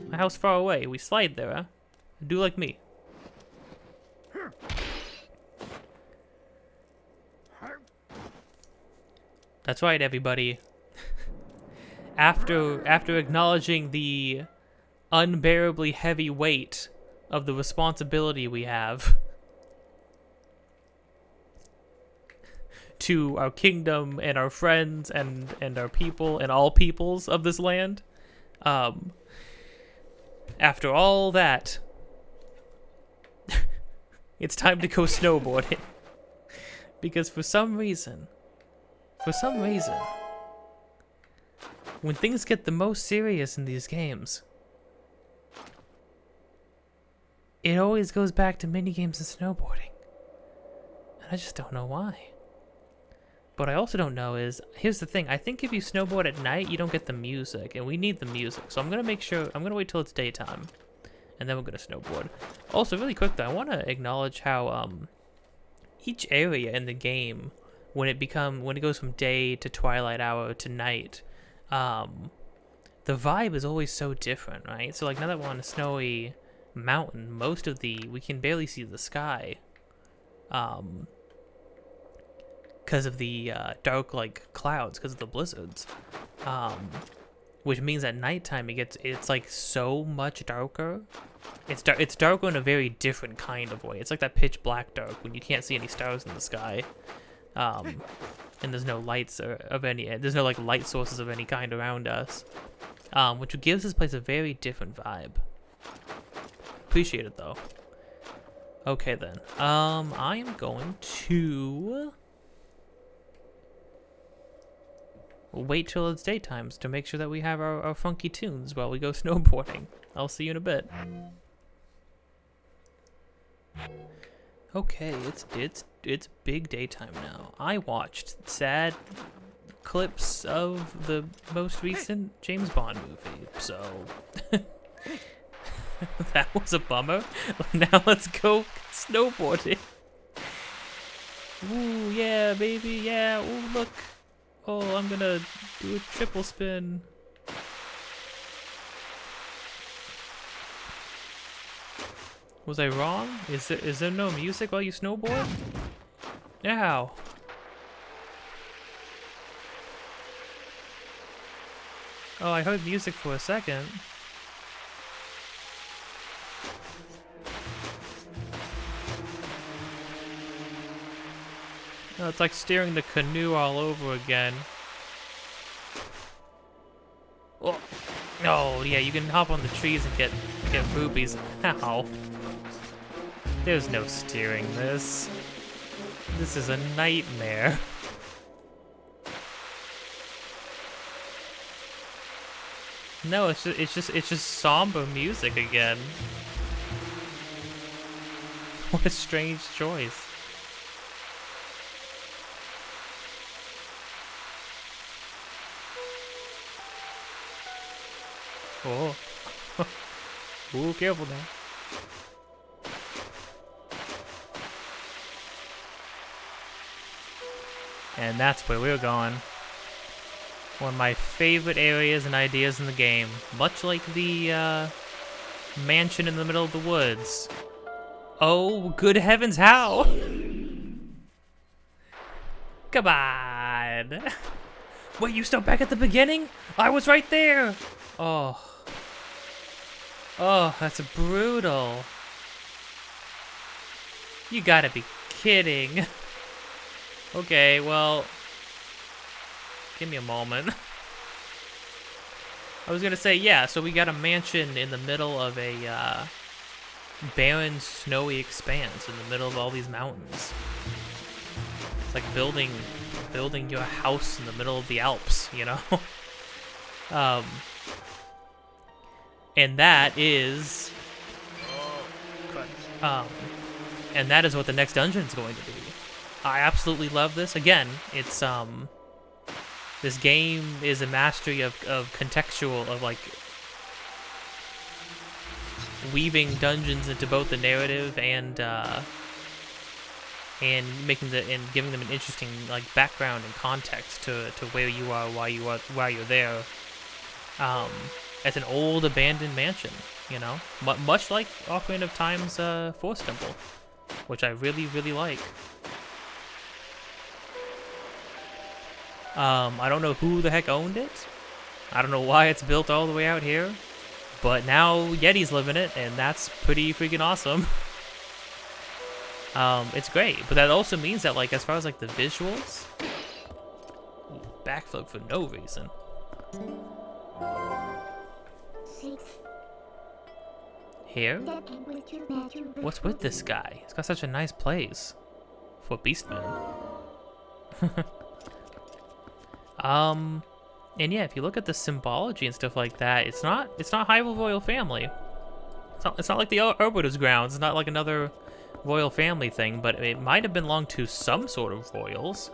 My house far away. We slide there, huh? Do like me. That's right, everybody. After acknowledging the unbearably heavy weight of the responsibility we have to our kingdom and our friends and our people and all peoples of this land, after all that, it's time to go snowboarding. Because for some reason, when things get the most serious in these games, it always goes back to minigames and snowboarding. And I just don't know why. What I also don't know is, here's the thing, I think if you snowboard at night, you don't get the music, and we need the music. So I'm gonna wait till it's daytime, and then we're gonna snowboard. Also, really quick though, I wanna acknowledge how, each area in the game, when it goes from day to twilight hour to night, the vibe is always so different, right? So like now that we're on a snowy mountain, we can barely see the sky, because of the dark like clouds, because of the blizzards, which means at nighttime it's like so much darker. It's darker in a very different kind of way. It's like that pitch black dark when you can't see any stars in the sky, and there's no lights there's no like light sources of any kind around us, which gives this place a very different vibe. Appreciate it though. Okay then, I am going to wait till it's daytimes to make sure that we have our funky tunes while we go snowboarding. I'll see you in a bit. Okay, it's big daytime now. I watched sad clips of the most recent James Bond movie, so that was a bummer. Now let's go snowboarding. Ooh, yeah, baby, yeah. Ooh, look. Oh, I'm gonna do a triple spin. Was I wrong? Is there no music while you snowboard? Ow. Oh, I heard music for a second. Oh, it's like steering the canoe all over again. Oh, yeah, you can hop on the trees and get boobies. Ow. There's no steering this. This is a nightmare. No, it's just somber music again. What a strange choice. Oh. Ooh, careful now. And that's where we're going. One of my favorite areas and ideas in the game. Much like the mansion in the middle of the woods. Oh, good heavens, how? Come on. Wait, you stopped back at the beginning? I was right there. Oh. Oh, that's brutal. You gotta be kidding. Okay, well, Give me a moment. I was gonna say, yeah, so we got a mansion in the middle of a barren, snowy expanse in the middle of all these mountains. It's like building your house in the middle of the Alps, you know? And that is... and that is what the next dungeon is going to be. I absolutely love this. Again, it's, this game is a mastery of contextual, of, like, weaving dungeons into both the narrative and making and giving them an interesting, like, background and context to where you are, why you're there. It's an old abandoned mansion, you know, much like Ocarina of Time's Force Temple, which I really, really like. I don't know who the heck owned it. I don't know why it's built all the way out here, but now Yetis live in it, and that's pretty freaking awesome. It's great, but that also means that, like, as far as, like, the visuals... Ooh, backflip for no reason. Here? What's with this guy? He's got such a nice place for Beastman. And yeah, if you look at the symbology and stuff like that, it's not Hyrule Royal Family. It's not like the Arbiter's Grounds. It's not like another royal family thing, but it might have belonged to some sort of royals.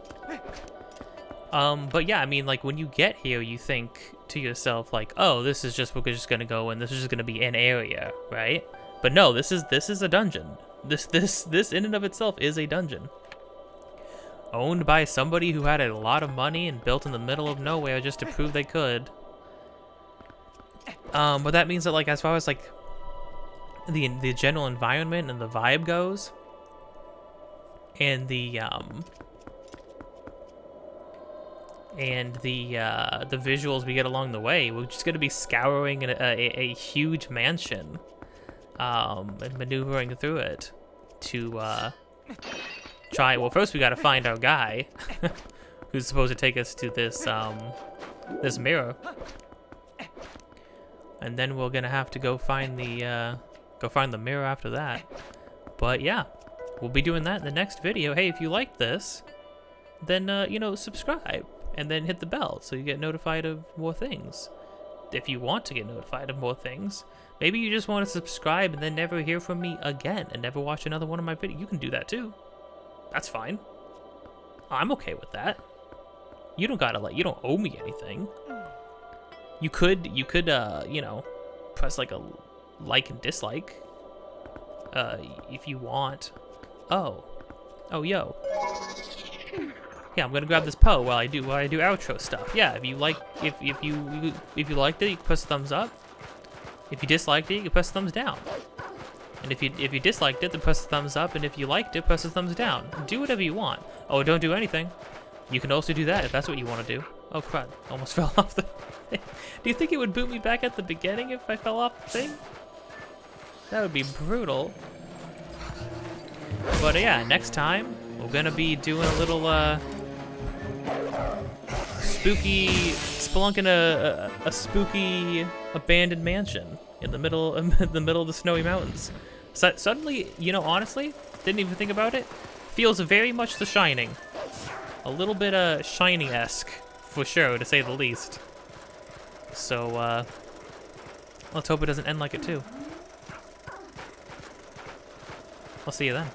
But yeah, I mean, like, when you get here, you think to yourself, like, oh, this is just, we're just gonna go and this is just gonna be an area, right? But no, this is a dungeon. This in and of itself is a dungeon. Owned by somebody who had a lot of money and built in the middle of nowhere just to prove they could. But that means that, like, as far as, like, the general environment and the vibe goes, and the visuals we get along the way, we're just gonna be scouring a huge mansion, and maneuvering through it to try. Well, first we gotta find our guy, who's supposed to take us to this this mirror, and then we're gonna have to go find the mirror after that. But yeah, we'll be doing that in the next video. Hey, if you liked this, then you know, subscribe and then hit the bell so you get notified of more things. If you want to get notified of more things, maybe you just want to subscribe and then never hear from me again and never watch another one of my videos. You can do that too. That's fine. I'm okay with that. You don't gotta, like, you don't owe me anything. You could, you know, press like a like and dislike, if you want. Oh, yo. Yeah, I'm gonna grab this Poe while I do outro stuff. Yeah, if you liked it, you can press the thumbs up. If you disliked it, you can press the thumbs down. And if you disliked it, then press the thumbs up. And if you liked it, press the thumbs down. Do whatever you want. Oh, don't do anything. You can also do that if that's what you want to do. Oh crud! Almost fell off the thing. Do you think it would boot me back at the beginning if I fell off the thing? That would be brutal. But yeah, next time we're gonna be doing a little spooky spelunking a spooky abandoned mansion in the middle of the snowy mountains. So suddenly, you know, honestly, didn't even think about it. Feels very much The Shining. A little bit Shining-esque, for sure, to say the least. So let's hope it doesn't end like it too. I'll see you then.